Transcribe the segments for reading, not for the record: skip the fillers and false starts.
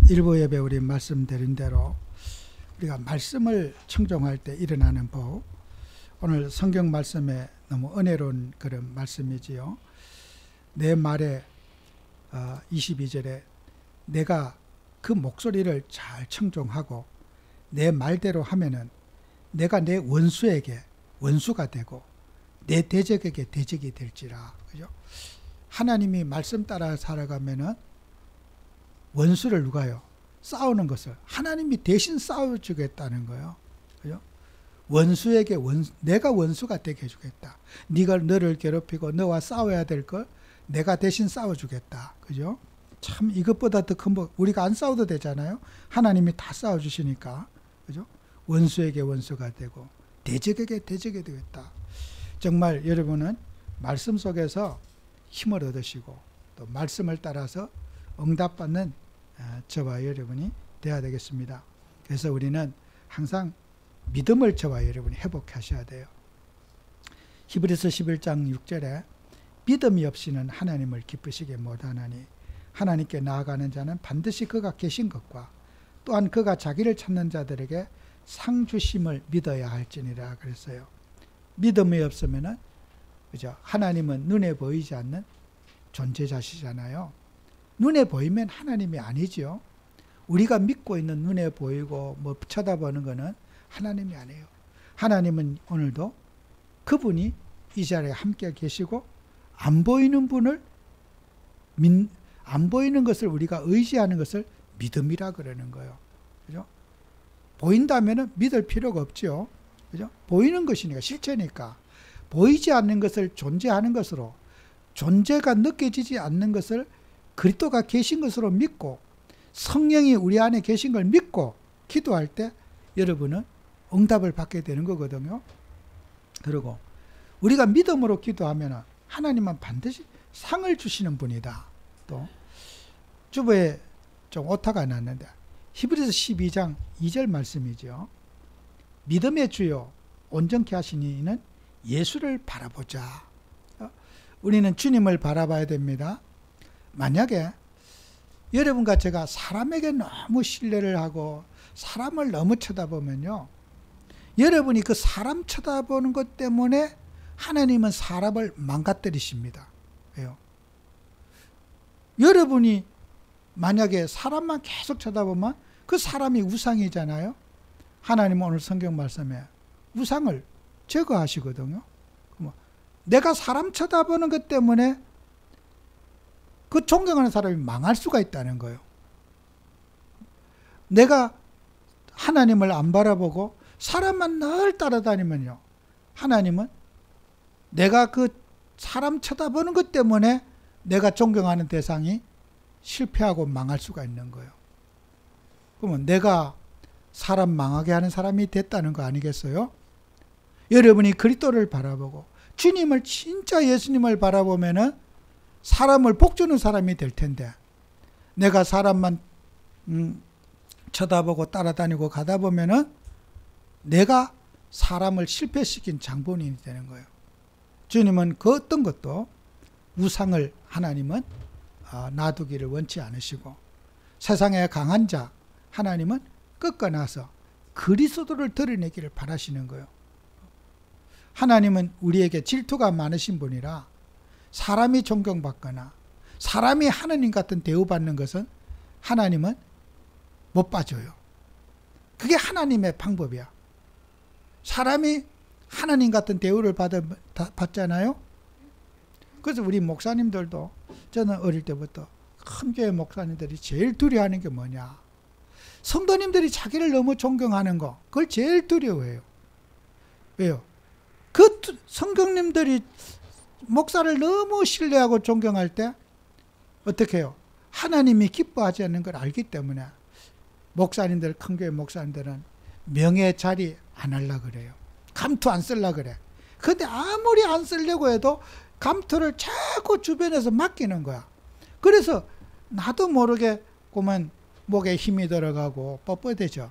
일부 예배 우리 말씀드린 대로 우리가 말씀을 청종할 때 일어나는 법, 오늘 성경 말씀에 너무 은혜로운 그런 말씀이지요. 내 말에 22절에 내가 그 목소리를 잘 청종하고 내 말대로 하면은 내가 내 원수에게 원수가 되고 내 대적에게 대적이 될지라. 그죠? 하나님이 말씀 따라 살아가면은 원수를 누가요? 싸우는 것을 하나님이 대신 싸워주겠다는 거예요. 그죠? 원수에게 내가 원수가 되게 해주겠다. 네가 너를 괴롭히고 너와 싸워야 될 걸 내가 대신 싸워주겠다. 그죠? 참 이것보다 더 큰 법, 우리가 안 싸워도 되잖아요. 하나님이 다 싸워주시니까. 그죠? 원수에게 원수가 되고 대적에게 대적이 되겠다. 정말 여러분은 말씀 속에서 힘을 얻으시고 또 말씀을 따라서 응답받는 저와 여러분이 되어야 되겠습니다. 그래서 우리는 항상 믿음을 저와 여러분이 회복하셔야 돼요. 히브리서 11장 6절에 믿음이 없이는 하나님을 기쁘시게 못하나니 하나님께 나아가는 자는 반드시 그가 계신 것과 또한 그가 자기를 찾는 자들에게 상 주심을 믿어야 할지니라 그랬어요. 믿음이 없으면은 그죠? 하나님은 눈에 보이지 않는 존재자시잖아요. 눈에 보이면 하나님이 아니죠. 우리가 믿고 있는 눈에 보이고 뭐 쳐다보는 거는 하나님이 아니에요. 하나님은 오늘도 그분이 이 자리에 함께 계시고 안 보이는 분을 안 보이는 것을 우리가 의지하는 것을 믿음이라 그러는 거예요. 그죠? 보인다면은 믿을 필요가 없죠. 그죠? 보이는 것이니까 실체니까 보이지 않는 것을 존재하는 것으로 존재가 느껴지지 않는 것을 그리스도가 계신 것으로 믿고 성령이 우리 안에 계신 걸 믿고 기도할 때 여러분은 응답을 받게 되는 거거든요. 그리고 우리가 믿음으로 기도하면 하나님은 반드시 상을 주시는 분이다. 또 주보에 좀 오타가 났는데 히브리서 12장 2절 말씀이죠. 믿음의 주요 온전케 하시니 이는 예수를 바라보자. 우리는 주님을 바라봐야 됩니다. 만약에 여러분과 제가 사람에게 너무 신뢰를 하고 사람을 너무 쳐다보면요, 여러분이 그 사람 쳐다보는 것 때문에 하나님은 사람을 망가뜨리십니다. 왜요? 여러분이 만약에 사람만 계속 쳐다보면 그 사람이 우상이잖아요. 하나님은 오늘 성경 말씀에 우상을 제거하시거든요. 내가 사람 쳐다보는 것 때문에 그 존경하는 사람이 망할 수가 있다는 거예요. 내가 하나님을 안 바라보고 사람만 늘 따라다니면요, 하나님은 내가 그 사람 쳐다보는 것 때문에 내가 존경하는 대상이 실패하고 망할 수가 있는 거예요. 그러면 내가 사람 망하게 하는 사람이 됐다는 거 아니겠어요? 여러분이 그리스도를 바라보고 주님을 진짜 예수님을 바라보면은 사람을 복주는 사람이 될 텐데 내가 사람만 쳐다보고 따라다니고 가다 보면은 내가 사람을 실패시킨 장본인이 되는 거예요. 주님은 그 어떤 것도 우상을 하나님은 놔두기를 원치 않으시고 세상에 강한 자 하나님은 꺾어놔서 그리스도를 드러내기를 바라시는 거예요. 하나님은 우리에게 질투가 많으신 분이라 사람이 존경받거나 사람이 하나님 같은 대우받는 것은 하나님은 못 봐줘요. 그게 하나님의 방법이야. 사람이 하나님 같은 대우를 받잖아요. 그래서 우리 목사님들도 저는 어릴 때부터 큰 교회 목사님들이 제일 두려워하는 게 뭐냐. 성도님들이 자기를 너무 존경하는 거, 그걸 제일 두려워해요. 왜요? 그 성경님들이 목사를 너무 신뢰하고 존경할 때 어떻게 해요? 하나님이 기뻐하지 않는 걸 알기 때문에 목사님들, 큰 교회 목사님들은 명예 자리 안 하려고 그래요. 감투 안 쓰려고 그래. 근데 아무리 안 쓰려고 해도 감투를 자꾸 주변에서 맡기는 거야. 그래서 나도 모르게 보면 목에 힘이 들어가고 뻣뻣해져.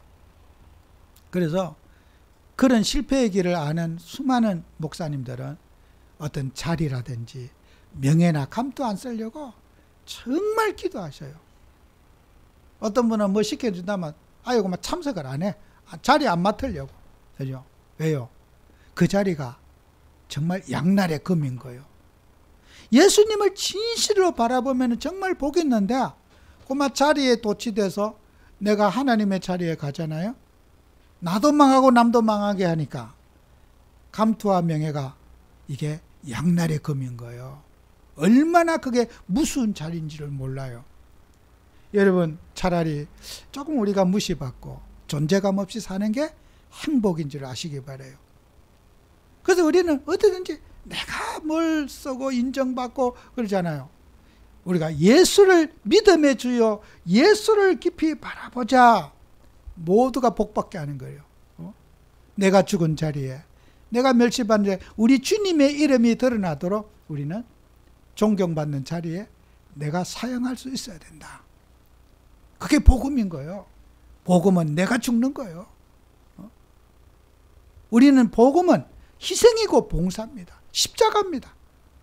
그래서 그런 실패의 길을 아는 수많은 목사님들은 어떤 자리라든지 명예나 감투 안 쓰려고 정말 기도하셔요. 어떤 분은 뭐 시켜준다면 아이고 막 참석을 안 해. 자리 안 맡으려고. 그죠? 왜요? 그 자리가 정말 양날의 검인 거예요. 예수님을 진실로 바라보면 정말 복있는데 그마 자리에 도취돼서 내가 하나님의 자리에 가잖아요. 나도 망하고 남도 망하게 하니까 감투와 명예가 이게 양날의 검인 거예요. 얼마나 그게 무서운 자리인지를 몰라요. 여러분 차라리 조금 우리가 무시받고 존재감 없이 사는 게 행복인 줄 아시기 바라요. 그래서 우리는 어떻게든지 내가 뭘 쓰고 인정받고 그러잖아요. 우리가 예수를 믿음의 주요 예수를 깊이 바라보자. 모두가 복받게 하는 거예요. 내가 죽은 자리에 내가 멸시받는 자리에 우리 주님의 이름이 드러나도록 우리는 존경받는 자리에 내가 사용할 수 있어야 된다. 그게 복음인 거예요. 복음은 내가 죽는 거예요. 우리는 복음은 희생이고 봉사입니다. 십자가입니다.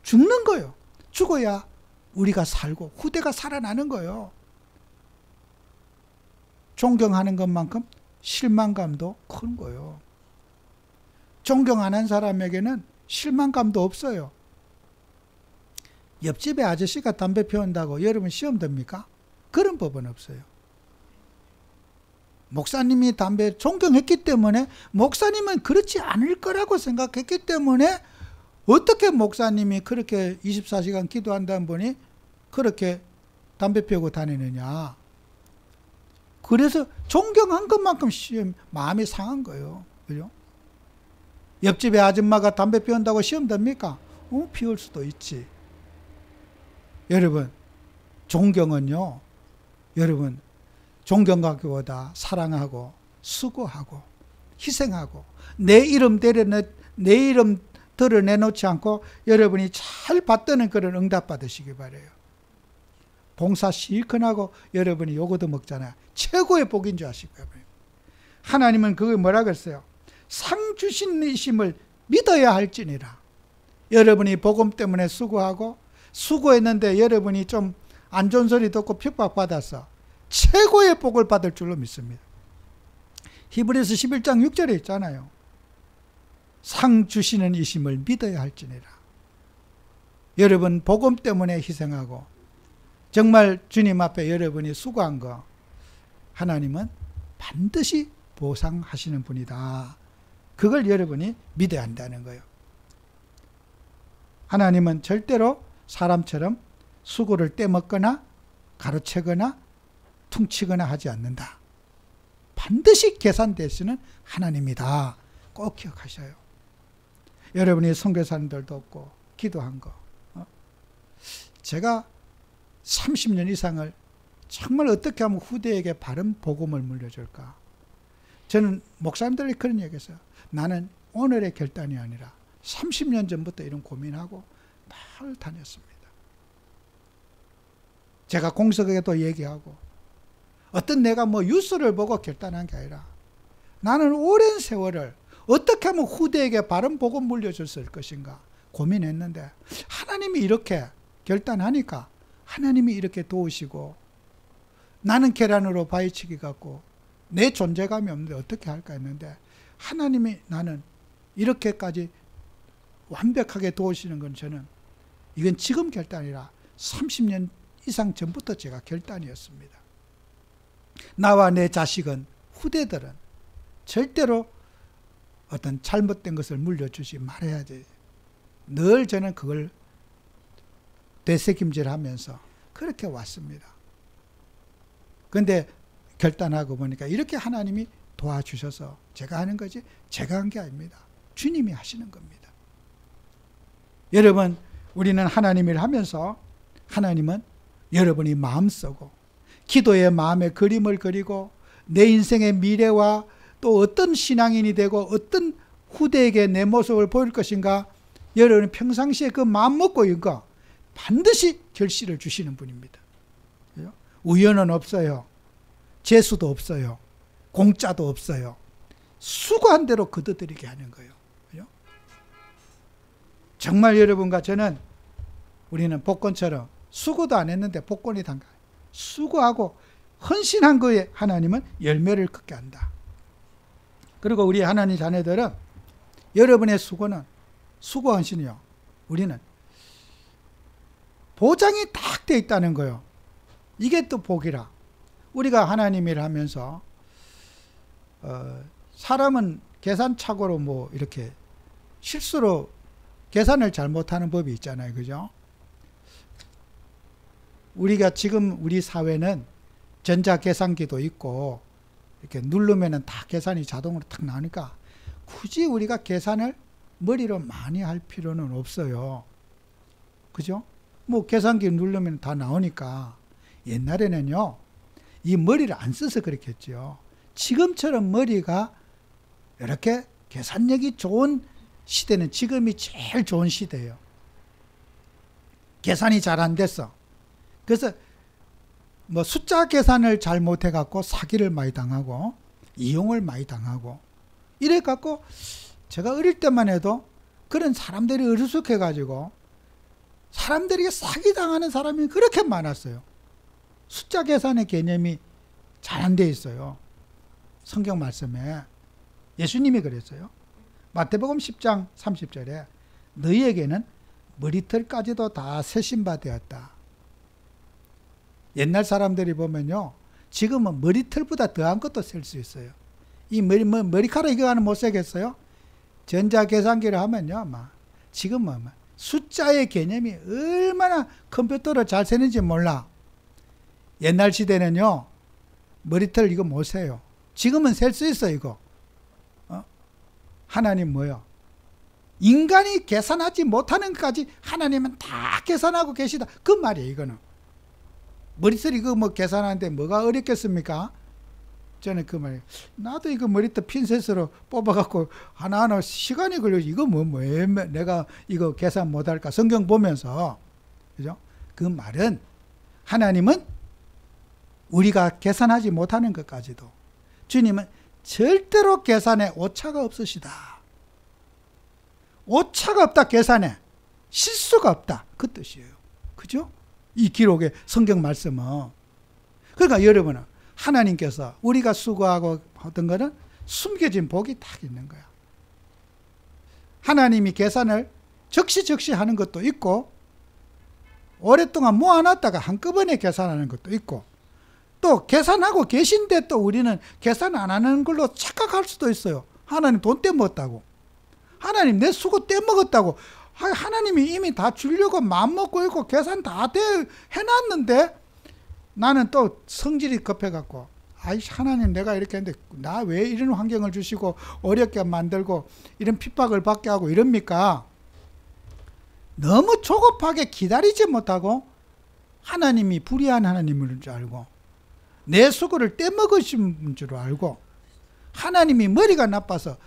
죽는 거예요. 죽어야 우리가 살고 후대가 살아나는 거예요. 존경하는 것만큼 실망감도 큰 거예요. 존경 안 한 사람에게는 실망감도 없어요. 옆집에 아저씨가 담배 피운다고 여러분 시험 듭니까? 그런 법은 없어요. 목사님이 담배 존경했기 때문에 목사님은 그렇지 않을 거라고 생각했기 때문에 어떻게 목사님이 그렇게 24시간 기도한다는 분이 그렇게 담배 피우고 다니느냐. 그래서 존경한 것만큼 마음이 상한 거예요. 그죠? 옆집에 아줌마가 담배 피운다고 시험 됩니까? 피울 수도 있지. 여러분, 존경은요, 여러분, 존경하기보다 사랑하고, 수고하고, 희생하고, 내 이름 드러내놓지 않고 여러분이 잘 받드는 그런 응답 받으시기 바라요. 봉사 실컷 하고 여러분이 요거도 먹잖아요. 최고의 복인 줄 아시고요. 하나님은 그게 뭐라 그랬어요? 상 주신 이심을 믿어야 할지니라. 여러분이 복음 때문에 수고하고 수고했는데 여러분이 좀 안 좋은 소리 듣고 핍박받아서 최고의 복을 받을 줄로 믿습니다. 히브리서 11장 6절에 있잖아요. 상 주시는 이심을 믿어야 할지니라. 여러분 복음 때문에 희생하고 정말 주님 앞에 여러분이 수고한 거 하나님은 반드시 보상하시는 분이다. 그걸 여러분이 믿어야 한다는 거예요. 하나님은 절대로 사람처럼 수고를 떼먹거나 가로채거나 퉁치거나 하지 않는다. 반드시 계산되시는 하나님이다. 꼭 기억하셔요. 여러분이 선교사님들도 없고 기도한 거. 제가 30년 이상을 정말 어떻게 하면 후대에게 바른 복음을 물려줄까. 저는 목사님들이 그런 얘기했어요. 나는 오늘의 결단이 아니라 30년 전부터 이런 고민하고 늘 다녔습니다. 제가 공석에도 얘기하고 어떤 내가 뭐 뉴스를 보고 결단한 게 아니라 나는 오랜 세월을 어떻게 하면 후대에게 바른 복음 물려줄 수 있을 것인가 고민했는데 하나님이 이렇게 결단하니까 하나님이 이렇게 도우시고 나는 계란으로 바위치기 같고 내 존재감이 없는데 어떻게 할까 했는데 하나님이 나는 이렇게까지 완벽하게 도우시는 건 저는 이건 지금 결단이라 30년 이상 전부터 제가 결단이었습니다. 나와 내 자식은 후대들은 절대로 어떤 잘못된 것을 물려주지 말아야지. 늘 저는 그걸 되새김질하면서 그렇게 왔습니다. 그런데 결단하고 보니까 이렇게 하나님이 도와주셔서 제가 하는 거지 제가 한 게 아닙니다. 주님이 하시는 겁니다. 여러분 우리는 하나님을 하면서 하나님은 여러분이 마음 쓰고 기도의 마음의 그림을 그리고 내 인생의 미래와 또 어떤 신앙인이 되고 어떤 후대에게 내 모습을 보일 것인가 여러분이 평상시에 그 마음 먹고 이거 반드시 결실을 주시는 분입니다. 우연은 없어요. 재수도 없어요. 공짜도 없어요. 수고한 대로 거둬들이게 하는 거예요. 정말 여러분과 저는 우리는 복권처럼 수고도 안 했는데 복권이 단 거예요. 수고하고 헌신한 거에 하나님은 열매를 걷게 한다. 그리고 우리 하나님 자녀들은 여러분의 수고는 수고 헌신이요. 우리는 보장이 딱 돼 있다는 거요. 이게 또 복이라. 우리가 하나님 일을 하면서 사람은 계산착오로 뭐 이렇게 실수로 계산을 잘못하는 법이 있잖아요. 그죠? 우리가 지금 우리 사회는 전자계산기도 있고 이렇게 누르면은 다 계산이 자동으로 탁 나오니까 굳이 우리가 계산을 머리로 많이 할 필요는 없어요. 그죠? 뭐 계산기 누르면 다 나오니까. 옛날에는요, 이 머리를 안 써서 그렇겠죠. 지금처럼 머리가 이렇게 계산력이 좋은 시대는 지금이 제일 좋은 시대예요. 계산이 잘 안 됐어. 그래서 뭐 숫자 계산을 잘 못해갖고 사기를 많이 당하고 이용을 많이 당하고 이래갖고 제가 어릴 때만 해도 그런 사람들이 어리숙해가지고 사람들에게 사기당하는 사람이 그렇게 많았어요. 숫자 계산의 개념이 잘 안 돼 있어요. 성경 말씀에 예수님이 그랬어요. 마태복음 10장 30절에 너희에게는 머리털까지도 다 세신 바 되었다. 옛날 사람들이 보면요, 지금은 머리털보다 더한 것도 셀 수 있어요. 이 머리카락 이거 하나 못 세겠어요? 전자계산기를 하면요, 지금은 숫자의 개념이 얼마나 컴퓨터를 잘 세는지 몰라. 옛날 시대는요, 머리털 이거 못 세요. 지금은 셀 수 있어, 이거. 하나님 뭐요? 인간이 계산하지 못하는 것까지 하나님은 다 계산하고 계시다. 그 말이에요, 이거는. 머리털 이거 뭐 계산하는데 뭐가 어렵겠습니까? 저는 그 말이에요. 나도 이거 머리털 핀셋으로 뽑아갖고 하나하나 시간이 걸려. 이거 왜 내가 이거 계산 못할까? 성경 보면서. 그죠? 그 말은 하나님은 우리가 계산하지 못하는 것까지도 주님은 절대로 계산에 오차가 없으시다. 오차가 없다, 계산에. 실수가 없다. 그 뜻이에요. 그죠? 이 기록의 성경 말씀은. 그러니까 여러분은 하나님께서 우리가 수고하고 하던 거는 숨겨진 복이 딱 있는 거야. 하나님이 계산을 적시적시 하는 것도 있고 오랫동안 모아놨다가 한꺼번에 계산하는 것도 있고 또 계산하고 계신데 또 우리는 계산 안 하는 걸로 착각할 수도 있어요. 하나님 돈 떼먹었다고. 하나님 내 수고 떼먹었다고. 하나님이 이미 다 주려고 마음먹고 있고 계산 다 해놨는데 나는 또 성질이 급해갖고 하나님 내가 이렇게 했는데 나 왜 이런 환경을 주시고 어렵게 만들고 이런 핍박을 받게 하고 이럽니까? 너무 조급하게 기다리지 못하고 하나님이 불의한 하나님인 줄 알고 내 수고를 떼먹으신 줄 알고 하나님이 머리가 나빠서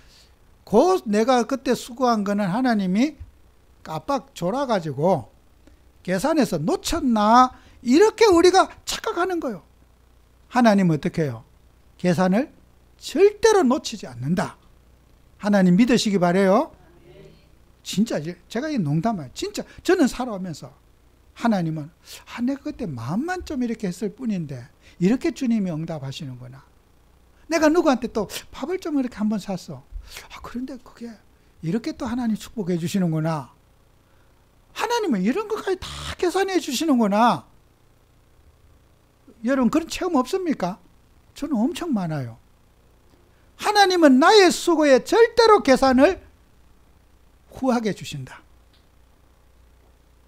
내가 그때 수고한 거는 하나님이 깜빡 졸아가지고 계산해서 놓쳤나 이렇게 우리가 착각하는 거예요. 하나님은 어떻게 해요? 계산을 절대로 놓치지 않는다. 하나님 믿으시기 바라요. 진짜 제가 이 농담이에요. 진짜 저는 살아오면서 하나님은 내가 그때 마음만 좀 이렇게 했을 뿐인데 이렇게 주님이 응답하시는구나. 내가 누구한테 또 밥을 좀 이렇게 한번 샀어. 그런데 그게 이렇게 또 하나님 축복해 주시는구나. 하나님은 이런 것까지 다 계산해 주시는구나. 여러분 그런 체험 없습니까? 저는 엄청 많아요. 하나님은 나의 수고에 절대로 계산을 후하게 주신다.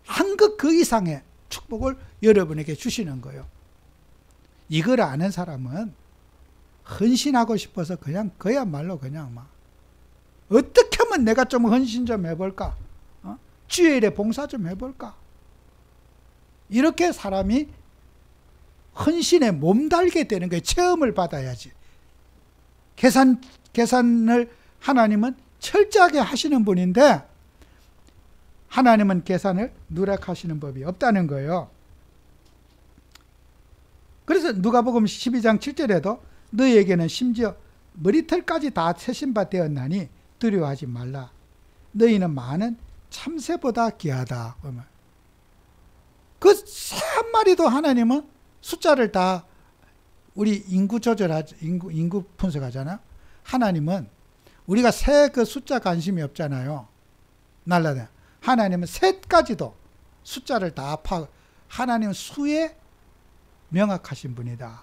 한급 그 이상의 축복을 여러분에게 주시는 거예요. 이걸 아는 사람은 헌신하고 싶어서 그냥 그야말로 그냥 막 어떻게 하면 내가 좀 헌신 좀 해볼까? 주일에 봉사 좀 해볼까? 이렇게 사람이 헌신에 몸달게 되는 거예요. 체험을 받아야지. 계산을 하나님은 철저하게 하시는 분인데 하나님은 계산을 누락하시는 법이 없다는 거예요. 그래서 누가복음 12장 7절에도 너희에게는 심지어 머리털까지 다 세신 바 되었나니 두려워하지 말라. 너희는 많은 참새보다 귀하다. 그 새 한 마리도 하나님은 숫자를 다 우리 인구 조절하죠. 인구 분석하잖아. 하나님은 우리가 새 그 숫자 관심이 없잖아요. 날라다. 하나님은 셋까지도 숫자를 다 하나님은 수에 명확하신 분이다.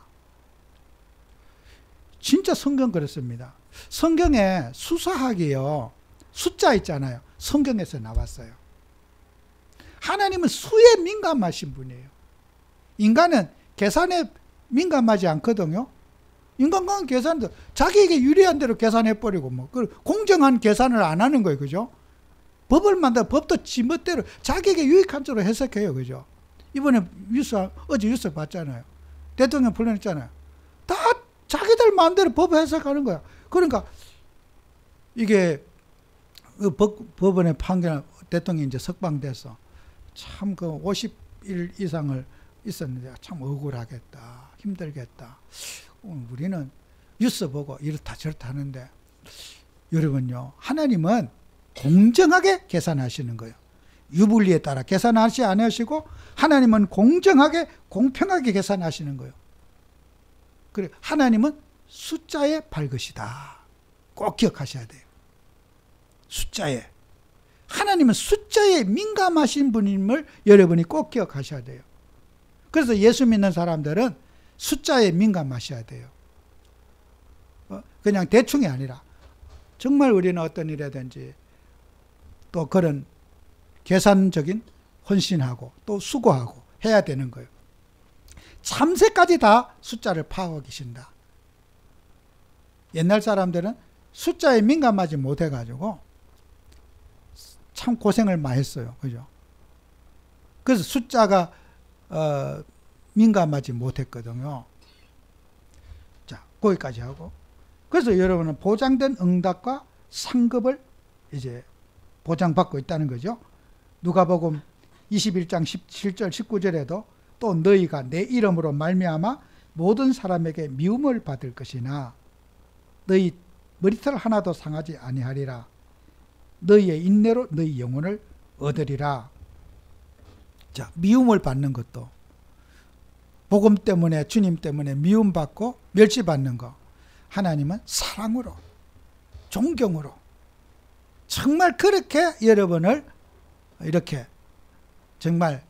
진짜 성경 그렇습니다. 성경에 수사학이요. 숫자 있잖아요. 성경에서 나왔어요. 하나님은 수에 민감하신 분이에요. 인간은 계산에 민감하지 않거든요. 인간과는 계산도 자기에게 유리한 대로 계산해버리고 뭐 공정한 계산을 안 하는 거예요. 그죠? 법을 만들어 법도 지멋대로 자기에게 유익한 쪽으로 해석해요. 그죠? 이번에 어제 뉴스 봤잖아요. 대통령 불러냈잖아요. 다 자기들 마음대로 법 해석하는 거야. 그러니까 이게 법원의 판결 대통령이 이제 석방돼서 참 그 50일 이상을 있었는데 참 억울하겠다. 힘들겠다. 우리는 뉴스 보고 이렇다 저렇다 하는데 여러분요. 하나님은 공정하게 계산하시는 거예요. 유불리에 따라 계산하지 않으시고 하나님은 공정하게 공평하게 계산하시는 거예요. 그래 하나님은 숫자에 밝으시다. 꼭 기억하셔야 돼요. 숫자에. 하나님은 숫자에 민감하신 분임을 여러분이 꼭 기억하셔야 돼요. 그래서 예수 믿는 사람들은 숫자에 민감하셔야 돼요. 그냥 대충이 아니라 정말 우리는 어떤 일이라든지 또 그런 계산적인 헌신하고 또 수고하고 해야 되는 거예요. 참새까지 다 숫자를 파악하고 계신다. 옛날 사람들은 숫자에 민감하지 못해가지고 참 고생을 많이 했어요. 그죠? 그래서 숫자가 민감하지 못했거든요. 자, 거기까지 하고. 그래서 여러분은 보장된 응답과 상급을 이제 보장받고 있다는 거죠. 누가복음 21장 17절 19절에도 또 너희가 내 이름으로 말미암아 모든 사람에게 미움을 받을 것이나 너희 머리털 하나도 상하지 아니하리라. 너희의 인내로 너희 영혼을 얻으리라. 자, 미움을 받는 것도 복음 때문에 주님 때문에 미움받고 멸시받는 거 하나님은 사랑으로 존경으로 정말 그렇게 여러분을 이렇게 정말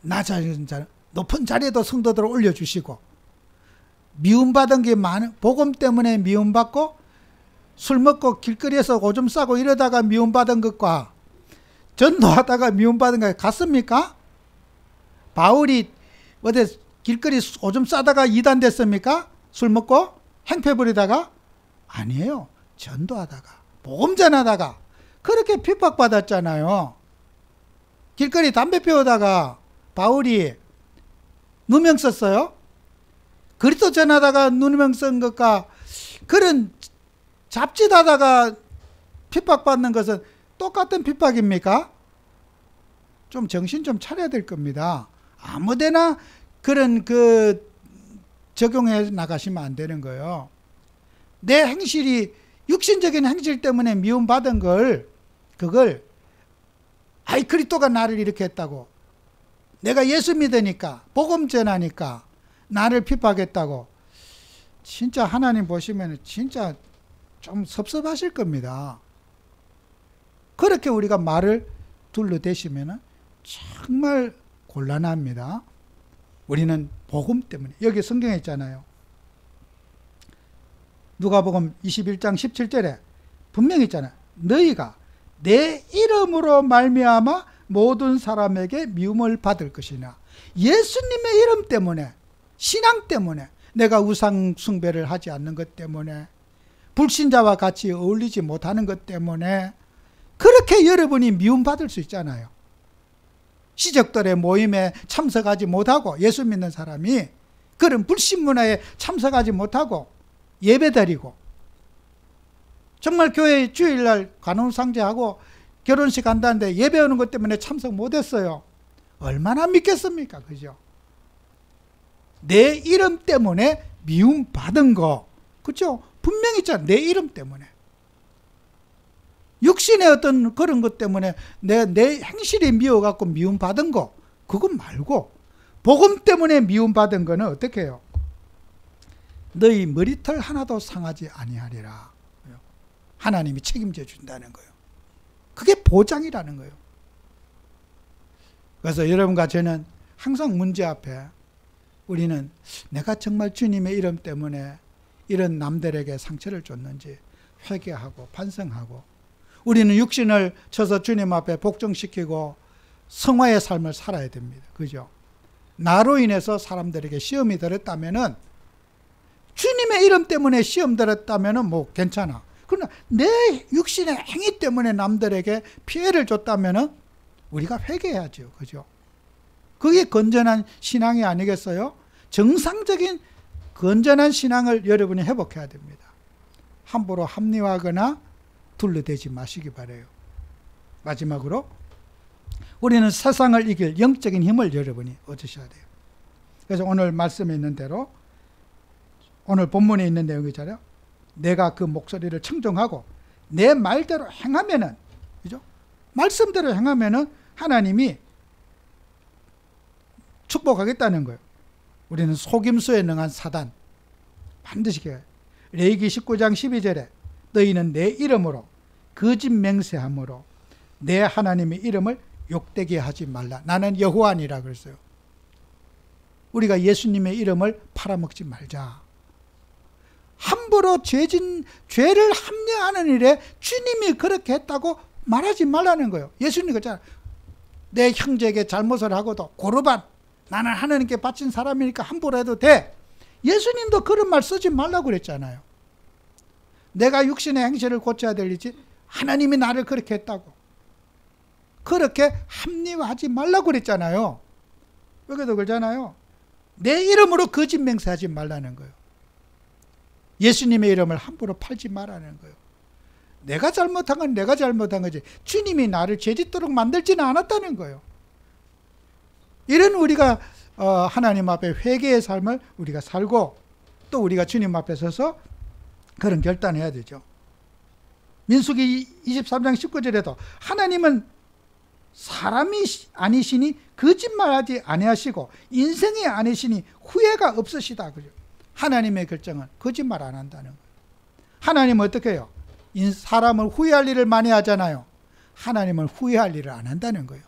낮은 높은 자리에도 성도들을 올려주시고 미움받은 게 많은 복음 때문에 미움받고 술 먹고 길거리에서 오줌 싸고 이러다가 미움받은 것과 전도하다가 미움받은 것 같습니까? 바울이 어디 길거리 오줌 싸다가 이단 됐습니까? 술 먹고 행패 부리다가? 아니에요. 전도하다가 복음 전하다가 그렇게 핍박받았잖아요. 길거리 담배 피우다가 바울이 누명 썼어요. 그리스도 전하다가 누명 쓴 것과 그런 잡짓하다가 핍박받는 것은 똑같은 핍박입니까? 좀 정신 좀 차려야 될 겁니다. 아무데나 그런 적용해 나가시면 안 되는 거예요. 내 행실이 육신적인 행실 때문에 미움받은 그걸 그리스도가 나를 이렇게 했다고 내가 예수 믿으니까 복음 전하니까 나를 핍박했다고 진짜 하나님 보시면 진짜 좀 섭섭하실 겁니다. 그렇게 우리가 말을 둘러대시면 정말 곤란합니다. 우리는 복음 때문에 여기 성경에 있잖아요. 누가복음 21장 17절에 분명히 있잖아요. 너희가 내 이름으로 말미암아 모든 사람에게 미움을 받을 것이나 예수님의 이름 때문에 신앙 때문에 내가 우상 숭배를 하지 않는 것 때문에 불신자와 같이 어울리지 못하는 것 때문에 그렇게 여러분이 미움받을 수 있잖아요. 시적들의 모임에 참석하지 못하고 예수 믿는 사람이 그런 불신 문화에 참석하지 못하고 예배드리고 정말 교회 주일날 간호상제하고 결혼식 한다는데 예배 오는 것 때문에 참석 못했어요. 얼마나 믿겠습니까? 그죠? 내 이름 때문에 미움받은 거 그죠? 분명히 있잖아. 내 이름 때문에 육신의 어떤 그런 것 때문에 내 행실이 미워갖고 미움받은 거 그건 말고 복음 때문에 미움받은 거는 어떻게 해요? 너희 머리털 하나도 상하지 아니하리라. 하나님이 책임져 준다는 거예요. 그게 보장이라는 거예요. 그래서 여러분과 저는 항상 문제 앞에 우리는 내가 정말 주님의 이름 때문에 이런 남들에게 상처를 줬는지 회개하고 반성하고, 우리는 육신을 쳐서 주님 앞에 복종시키고 성화의 삶을 살아야 됩니다. 그죠? 나로 인해서 사람들에게 시험이 들었다면은, 주님의 이름 때문에 시험 들었다면은 뭐 괜찮아. 그러나 내 육신의 행위 때문에 남들에게 피해를 줬다면은 우리가 회개해야죠. 그죠? 그게 건전한 신앙이 아니겠어요? 정상적인 건전한 신앙을 여러분이 회복해야 됩니다. 함부로 합리화하거나 둘러대지 마시기 바라요. 마지막으로 우리는 세상을 이길 영적인 힘을 여러분이 얻으셔야 돼요. 그래서 오늘 말씀에 있는 대로, 오늘 본문에 있는 내용이잖아요. 내가 그 목소리를 청종하고 내 말대로 행하면은, 그죠? 말씀대로 행하면은 하나님이 축복하겠다는 거예요. 우리는 속임수에 능한 사단 반드시 깨요. 레위기 19장 12절에 너희는 내 이름으로 거짓 맹세함으로 내 하나님의 이름을 욕되게 하지 말라. 나는 여호와니라 그랬어요. 우리가 예수님의 이름을 팔아먹지 말자. 함부로 죄를 합리화하는 일에 주님이 그렇게 했다고 말하지 말라는 거예요. 예수님이 그랬잖아요. 내 형제에게 잘못을 하고도 고르반, 나는 하나님께 바친 사람이니까 함부로 해도 돼. 예수님도 그런 말 쓰지 말라고 그랬잖아요. 내가 육신의 행실을 고쳐야 될 일이지 하나님이 나를 그렇게 했다고 그렇게 합리화하지 말라고 그랬잖아요. 여기도 그러잖아요. 내 이름으로 거짓 맹세하지 말라는 거예요. 예수님의 이름을 함부로 팔지 말라는 거예요. 내가 잘못한 건 내가 잘못한 거지 주님이 나를 죄짓도록 만들지는 않았다는 거예요. 이런 우리가 하나님 앞에 회개의 삶을 우리가 살고, 또 우리가 주님 앞에 서서 그런 결단을 해야 되죠. 민수기 23장 19절에도 하나님은 사람이 아니시니 거짓말하지 아니하시고 인생이 아니시니 후회가 없으시다. 그죠? 하나님의 결정은 거짓말 안 한다는 거예요. 하나님은 어떻게 해요? 사람을 후회할 일을 많이 하잖아요. 하나님은 후회할 일을 안 한다는 거예요.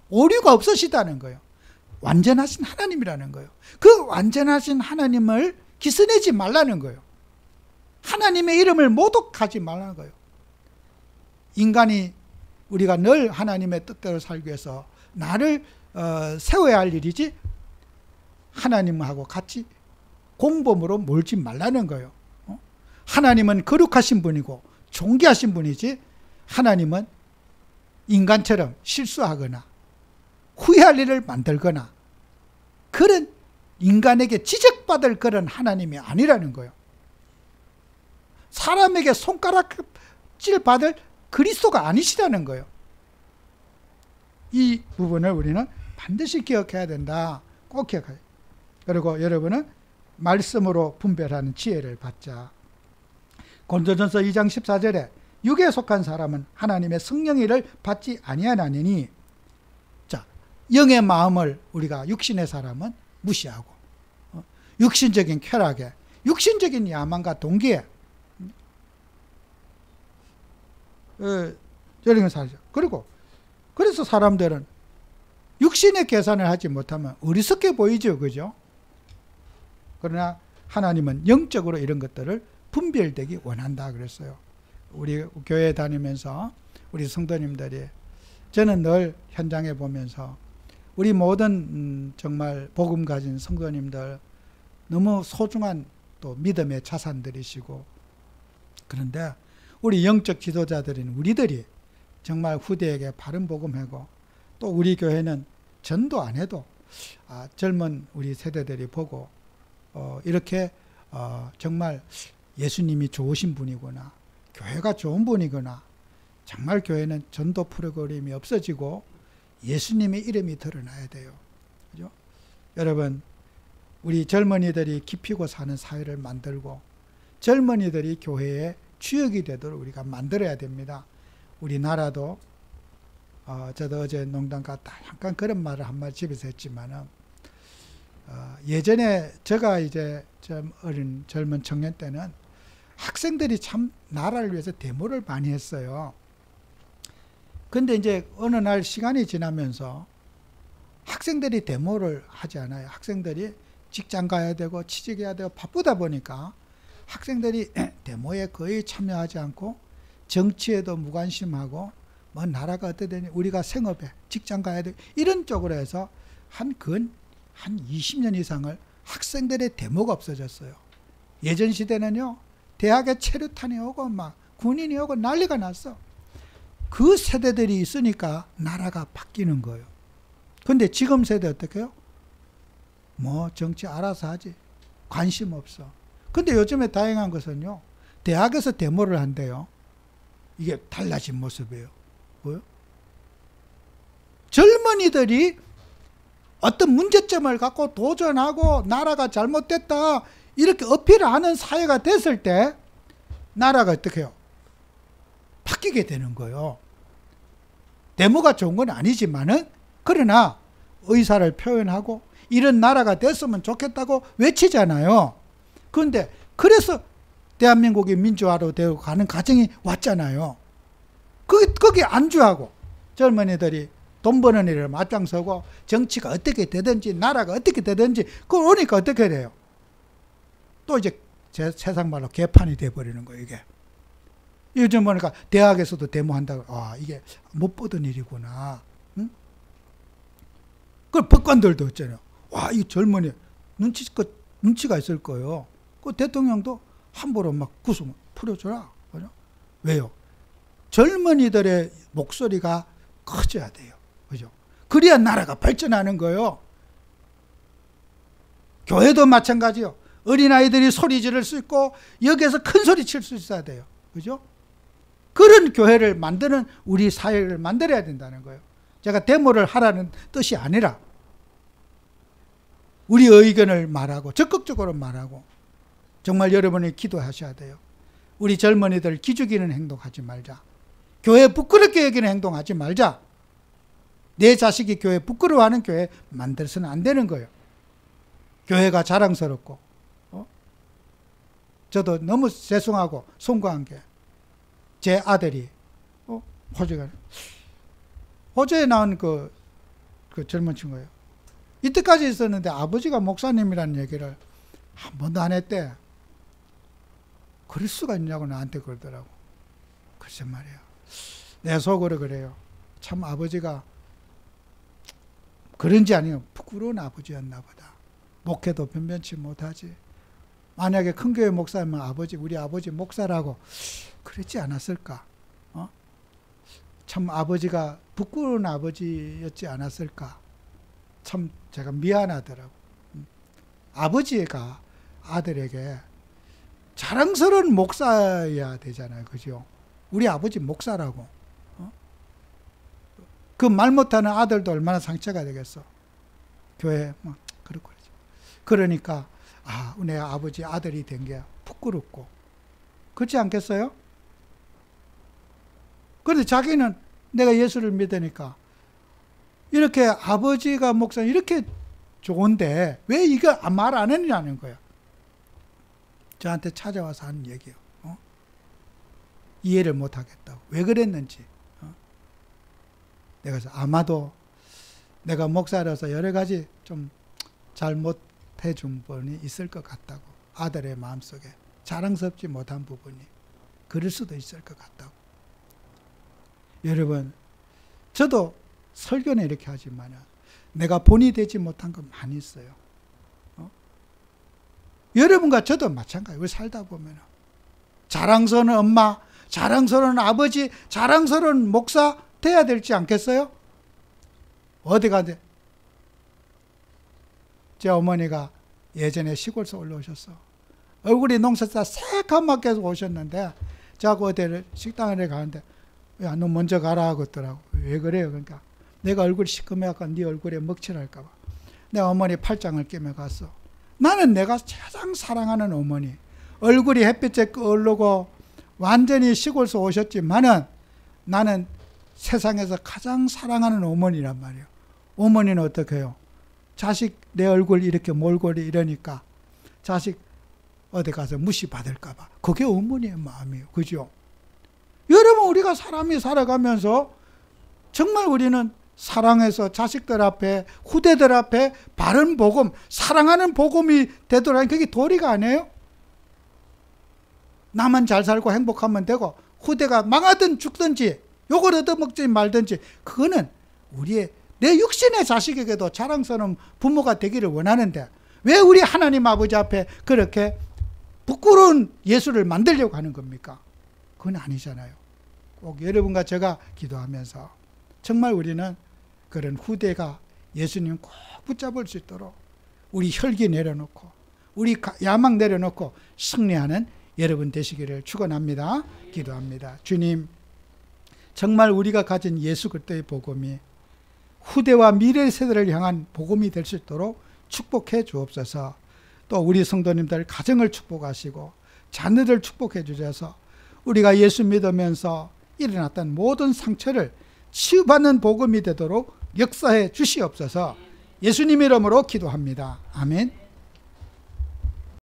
오류가 없으시다는 거예요. 완전하신 하나님이라는 거예요. 그 완전하신 하나님을 기스내지 말라는 거예요. 하나님의 이름을 모독하지 말라는 거예요. 인간이 우리가 늘 하나님의 뜻대로 살기 위해서 나를 세워야 할 일이지 하나님하고 같이 공범으로 몰지 말라는 거예요. 하나님은 거룩하신 분이고 존귀하신 분이지 하나님은 인간처럼 실수하거나 후회할 일을 만들거나 그런 인간에게 지적받을 그런 하나님이 아니라는 거예요. 사람에게 손가락질 받을 그리스도가 아니시라는 거예요. 이 부분을 우리는 반드시 기억해야 된다. 꼭 기억해야 돼요. 그리고 여러분은 말씀으로 분별하는 지혜를 받자. 고린도전서 2장 14절에 육에 속한 사람은 하나님의 성령의를 받지 아니하나니, 자, 영의 마음을 우리가 육신의 사람은 무시하고 육신적인 쾌락에, 육신적인 야망과 동기에 저런 살죠. 그리고 그래서 사람들은 육신의 계산을 하지 못하면 어리석게 보이죠. 그죠? 그러나 하나님은 영적으로 이런 것들을 분별되기 원한다 그랬어요. 우리 교회 다니면서 우리 성도님들이, 저는 늘 현장에 보면서 우리 모든 정말 복음 가진 성도님들 너무 소중한 또 믿음의 자산들이시고, 그런데 우리 영적 지도자들인 우리들이 정말 후대에게 바른 복음하고, 또 우리 교회는 전도 안 해도 젊은 우리 세대들이 보고 이렇게 정말 예수님이 좋으신 분이구나, 교회가 좋은 분이구나, 정말 교회는 전도 프로그램이 없어지고 예수님의 이름이 드러나야 돼요. 그죠? 여러분, 우리 젊은이들이 기피고 사는 사회를 만들고 젊은이들이 교회의 주역이 되도록 우리가 만들어야 됩니다. 우리나라도 저도 어제 농담 갔다 잠깐 그런 말을 한 말 집에서 했지만은, 예전에 제가 이제 좀 어린 젊은 청년 때는 학생들이 참 나라를 위해서 데모를 많이 했어요. 근데 이제 어느 날 시간이 지나면서 학생들이 데모를 하지 않아요. 학생들이 직장 가야 되고 취직해야 되고 바쁘다 보니까 학생들이 데모에 거의 참여하지 않고 정치에도 무관심하고 뭐 나라가 어떻게 되니 우리가 생업에 직장 가야 돼 이런 쪽으로 해서 한 20년 이상을 학생들의 데모가 없어졌어요. 예전 시대는요, 대학에 체류탄이 오고 막 군인이 오고 난리가 났어. 그 세대들이 있으니까 나라가 바뀌는 거예요. 근데 지금 세대 어떻게 해요? 뭐 정치 알아서 하지. 관심 없어. 근데 요즘에 다행한 것은요, 대학에서 데모를 한대요. 이게 달라진 모습이에요. 뭐요? 젊은이들이 어떤 문제점을 갖고 도전하고 나라가 잘못됐다 이렇게 어필을 하는 사회가 됐을 때 나라가 어떻게 해요? 바뀌게 되는 거예요. 데모가 좋은 건 아니지만은 그러나 의사를 표현하고 이런 나라가 됐으면 좋겠다고 외치잖아요. 그런데 그래서 대한민국이 민주화로 되어 가는 과정이 왔잖아요. 거기 안주하고 젊은이들이 돈 버는 일을 맞장서고 정치가 어떻게 되든지 나라가 어떻게 되든지 그걸 오니까 어떻게 돼요? 또 이제 세상 말로 개판이 돼버리는 거예요. 이게. 요즘 보니까 대학에서도 데모한다고 이게 못 보던 일이구나. 응? 그 법관들도 있잖아요. 이 젊은이 눈치가 있을 거예요. 그 대통령도 함부로 막 구속 풀어줘라. 그죠? 왜요? 젊은이들의 목소리가 커져야 돼요. 그죠? 그래야 나라가 발전하는 거예요. 교회도 마찬가지요. 어린아이들이 소리 지를 수 있고 여기에서 큰 소리 칠 수 있어야 돼요. 그죠? 그런 교회를 만드는 우리 사회를 만들어야 된다는 거예요. 제가 데모를 하라는 뜻이 아니라 우리 의견을 말하고 적극적으로 말하고 정말 여러분이 기도하셔야 돼요. 우리 젊은이들 기죽이는 행동하지 말자. 교회 부끄럽게 여기는 행동하지 말자. 내 자식이 교회 부끄러워하는 교회 만들어서는 안 되는 거예요. 교회가 자랑스럽고 저도 너무 죄송하고 송구한 게 제 아들이 호주에 나온 그 젊은 친구예요. 이때까지 있었는데 아버지가 목사님이라는 얘기를 한 번도 안 했대. 그럴 수가 있냐고 나한테 그러더라고. 글쎄 말이에요. 내 속으로 그래요. 참 아버지가 그런지 아니면 부끄러운 아버지였나 보다. 목회도 변변치 못하지. 만약에 큰 교회 목사면 우리 아버지 목사라고 그랬지 않았을까? 참 아버지가 부끄러운 아버지였지 않았을까? 참 제가 미안하더라고. 아버지가 아들에게 자랑스러운 목사여야 되잖아요. 그죠? 우리 아버지 목사라고. 그 말 못하는 아들도 얼마나 상처가 되겠어. 교회 막 그렇고 그러죠. 그러니까 내 아버지 아들이 된 게 부끄럽고 그렇지 않겠어요? 그런데 자기는 내가 예수를 믿으니까 이렇게 아버지가 목사 이렇게 좋은데 왜 이거 말 안 했냐는 거야. 저한테 찾아와서 하는 얘기예요. 이해를 못 하겠다고. 왜 그랬는지. 내가 아마도 내가 목사라서 여러 가지 좀 잘못해 준 부분이 있을 것 같다고. 아들의 마음속에 자랑스럽지 못한 부분이 그럴 수도 있을 것 같다고. 여러분, 저도 설교는 이렇게 하지만 내가 본이 되지 못한 건 많이 있어요. 여러분과 저도 마찬가지예요. 우리 살다 보면 자랑스러운 엄마, 자랑스러운 아버지, 자랑스러운 목사 돼야 될지 않겠어요? 어디 가든 제 어머니가 예전에 시골에서 올라오셨어. 얼굴이 농사자 새까맣게 오셨는데 자꾸 어디 식당에 가는데 야, 너 먼저 가라 하고 있더라고. 왜 그래요? 그러니까 내가 얼굴이 시커매갖고 네 얼굴에 먹칠할까 봐. 내 어머니 팔짱을 끼며 갔어. 나는 내가 가장 사랑하는 어머니. 얼굴이 햇빛에 끓르고 완전히 시골에서 오셨지만은 나는 세상에서 가장 사랑하는 어머니란 말이에요. 어머니는 어떻게 해요? 자식 내 얼굴 이렇게 몰골이 이러니까 자식 어디 가서 무시받을까 봐. 그게 어머니의 마음이에요. 그죠? 여러분, 우리가 사람이 살아가면서 정말 우리는 사랑해서 자식들 앞에, 후대들 앞에 바른 복음, 사랑하는 복음이 되도록 하는 그게 도리가 아니에요? 나만 잘 살고 행복하면 되고 후대가 망하든 죽든지 욕을 얻어먹지 말든지, 그거는 우리의 내 육신의 자식에게도 자랑스러운 부모가 되기를 원하는데 왜 우리 하나님 아버지 앞에 그렇게 부끄러운 예수를 만들려고 하는 겁니까? 그건 아니잖아요. 꼭 여러분과 제가 기도하면서 정말 우리는 그런 후대가 예수님 꼭 붙잡을 수 있도록 우리 혈기 내려놓고 우리 야망 내려놓고 승리하는 여러분 되시기를 축원합니다. 기도합니다. 주님, 정말 우리가 가진 예수 그리스도의 복음이 후대와 미래 세대를 향한 복음이 될 수 있도록 축복해 주옵소서. 또 우리 성도님들 가정을 축복하시고 자녀들 축복해 주셔서 우리가 예수 믿으면서 일어났던 모든 상처를 치유받는 복음이 되도록 역사해 주시옵소서. 예수님 이름으로 기도합니다. 아멘.